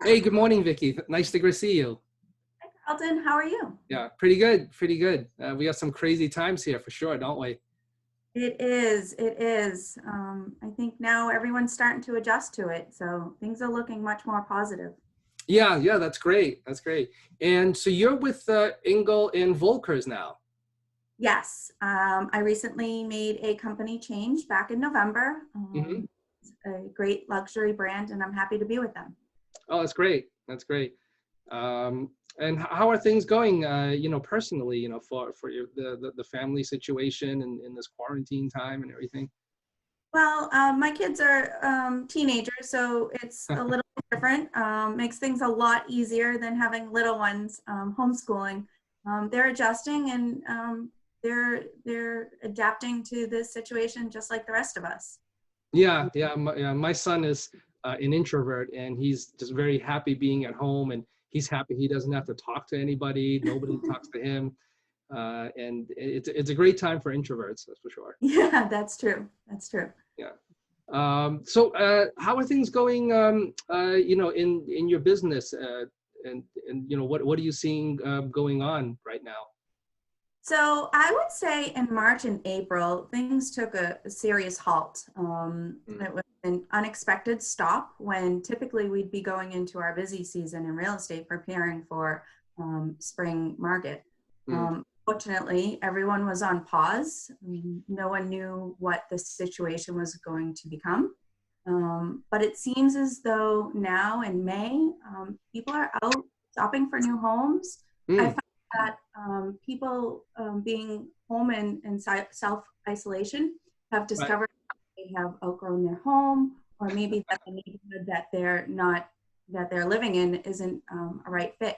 Hey, good morning, Vicky. Nice to see you. Carlton, how are you? Yeah, pretty good, pretty good. We got some crazy times here for sure, don't we? It is, it is. I think now everyone's starting to adjust to it, so things are looking much more positive. Yeah, yeah, that's great. That's great. And so you're with Engel and Volkers now. Yes, I recently made a company change back in November. Hmm. It's a great luxury brand, and I'm happy to be with them. Oh, that's great. That's great. Um, and how are things going, personally, for your, the family situation and in this quarantine time and everything? Well, my kids are teenagers, so it's a little bit different. Makes things a lot easier than having little ones homeschooling. They're adjusting and they're adapting to this situation just like the rest of us. Yeah. My son is an introvert, and he's just very happy being at home, and he's happy he doesn't have to talk to anybody. Nobody talks to him. And it's a great time for introverts, that's for sure. Yeah, that's true. That's true. Yeah. So how are things going, in your business? And what are you seeing going on right now? So I would say in March and April, things took a serious halt. Mm, It was an unexpected stop when typically we'd be going into our busy season in real estate preparing for spring market. mm, Fortunately, everyone was on pause. No one knew what the situation was going to become. But it seems as though now in May, people are out shopping for new homes. I mm, found that people being home and self-isolation have right. discovered they have outgrown their home, or maybe that the neighborhood that they're living in isn't a right fit.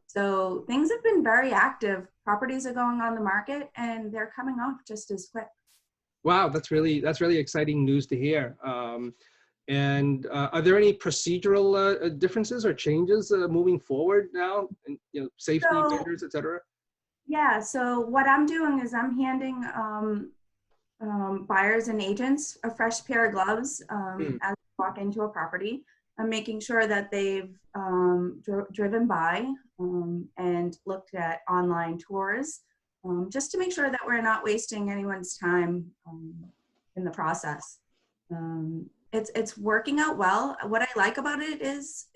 So things have been very active. Properties are going on the market and they're coming off just as quick. Wow, that's really exciting news to hear. And are there any procedural differences or changes moving forward now, and safety So measures, et cetera? yeah, so what I'm doing is I'm handing buyers and agents a fresh pair of gloves Mm, as they walk into a property. I'm making sure that they've driven by and looked at online tours, just to make sure that we're not wasting anyone's time in the process. It's working out well. What I like about it is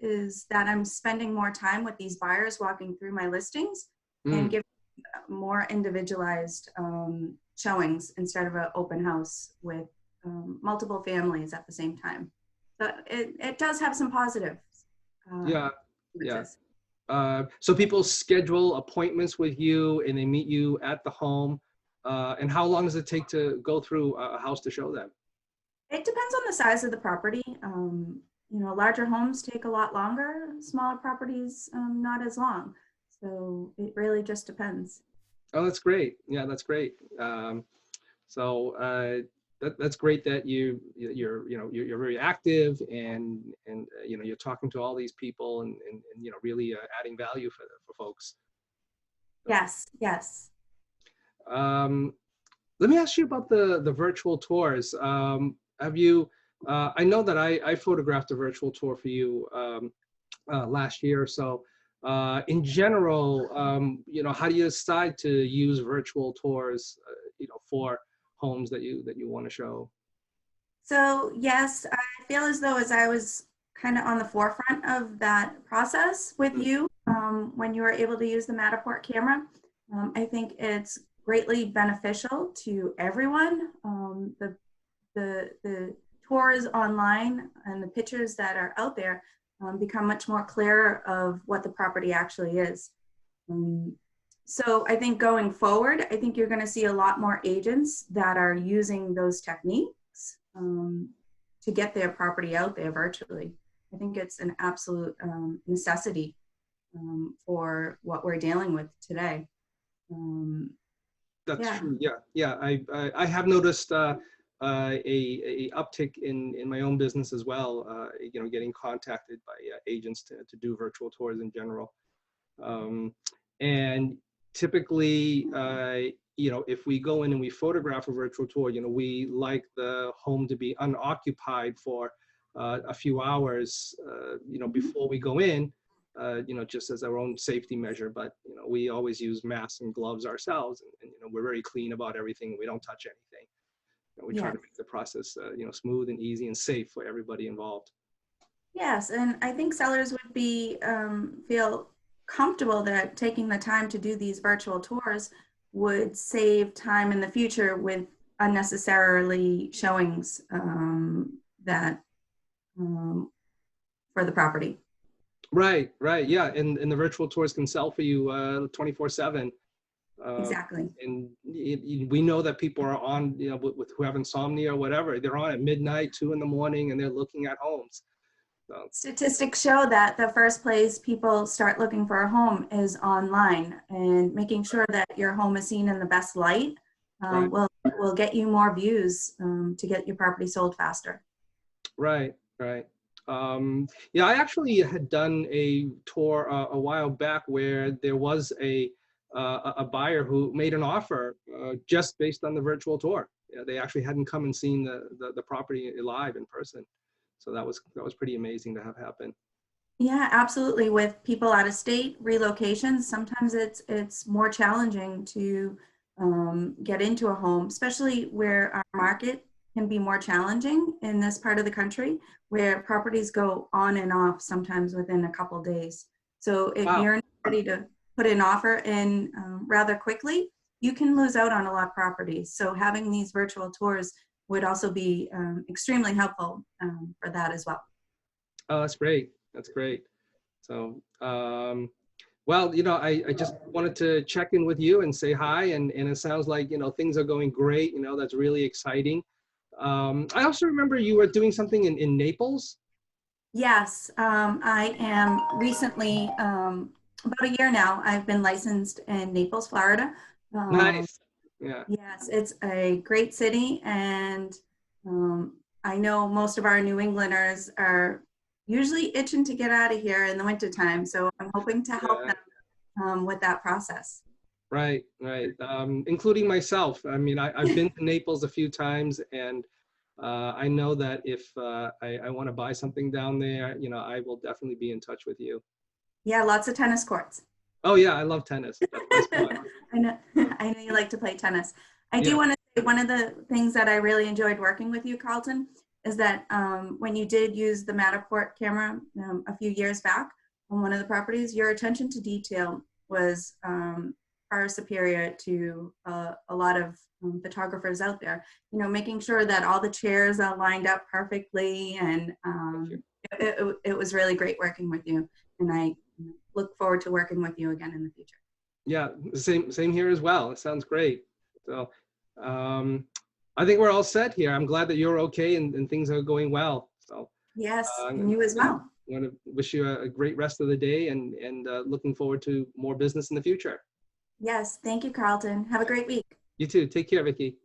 that I'm spending more time with these buyers walking through my listings and mm. giving more individualized showings instead of an open house with multiple families at the same time. So it does have some positive Yeah, yeah. influences. So people schedule appointments with you and they meet you at the home. And how long does it take to go through a house to show them? It depends on the size of the property. Larger homes take a lot longer, smaller properties not as long. So it really just depends. Oh, that's great. Yeah, that's great. So that's great that you're very active, and you're talking to all these people, and really adding value for folks. So, Yes, yes. um, let me ask you about the virtual tours. Have you? I know that I photographed a virtual tour for you last year or so. In general, how do you decide to use virtual tours, for homes that you want to show? So yes, I feel as though as I was kind of on the forefront of that process with Mm, you, when you were able to use the Matterport camera, I think it's greatly beneficial to everyone. The tours online and the pictures that are out there become much more clear of what the property actually is. Um, so I think going forward, I think you're going to see a lot more agents that are using those techniques to get their property out there virtually. I think it's an absolute necessity for what we're dealing with today. Um, that's yeah. true. Yeah, yeah. I have noticed a uptick in my own business as well. Getting contacted by agents to do virtual tours in general. Um, and typically, if we go in and we photograph a virtual tour, we like the home to be unoccupied for a few hours, before we go in, just as our own safety measure. But, we always use masks and gloves ourselves, and we're very clean about everything. We don't touch anything. We try Yes. to make the process, smooth and easy and safe for everybody involved. Yes, and I think sellers would be feel comfortable that taking the time to do these virtual tours would save time in the future with unnecessarily showings that for the property. Right, yeah, and the virtual tours can sell for you 24/7. Exactly. And we know that people are on, with who have insomnia or whatever, they're on at midnight, 2 in the morning, and they're looking at homes. So, Statistics show that the first place people start looking for a home is online, and making sure that your home is seen in the best light right, will get you more views to get your property sold faster. right. Yeah, I actually had done a tour a while back where there was a buyer who made an offer just based on the virtual tour. Yeah, they actually hadn't come and seen the property live in person. So that was pretty amazing to have happen. Yeah, absolutely. With people out of state, relocations, sometimes it's more challenging to get into a home, especially where our market can be more challenging in this part of the country, where properties go on and off sometimes within a couple days. So if Wow. you're not ready to put an offer in rather quickly, you can lose out on a lot of properties. So having these virtual tours would also be extremely helpful for that as well. Oh, that's great. That's great. So, well, I just wanted to check in with you and say hi. And it sounds like, things are going great. That's really exciting. I also remember you were doing something in Naples. Yes, I am recently, about a year now, I've been licensed in Naples, Florida. Nice. Yeah. Yes, it's a great city, and I know most of our New Englanders are usually itching to get out of here in the wintertime, so I'm hoping to help Yeah. them with that process. Right. Including myself. I mean, I've been to Naples a few times, and I know that if I want to buy something down there, I will definitely be in touch with you. Yeah, lots of tennis courts. Oh yeah, I love tennis. That's fun. I know you like to play tennis. I do Yeah. want to say one of the things that I really enjoyed working with you, Carlton, is that when you did use the Matterport camera a few years back on one of the properties, your attention to detail was far superior to a lot of photographers out there. Making sure that all the chairs are lined up perfectly, and it was really great working with you. And I look forward to working with you again in the future. Yeah, same here as well. It sounds great. So I think we're all set here. I'm glad that you're okay and things are going well. So Yes, and you as well. I want to wish you a great rest of the day, and looking forward to more business in the future. Yes, thank you, Carlton. Have a great week. You too. Take care, Vicky.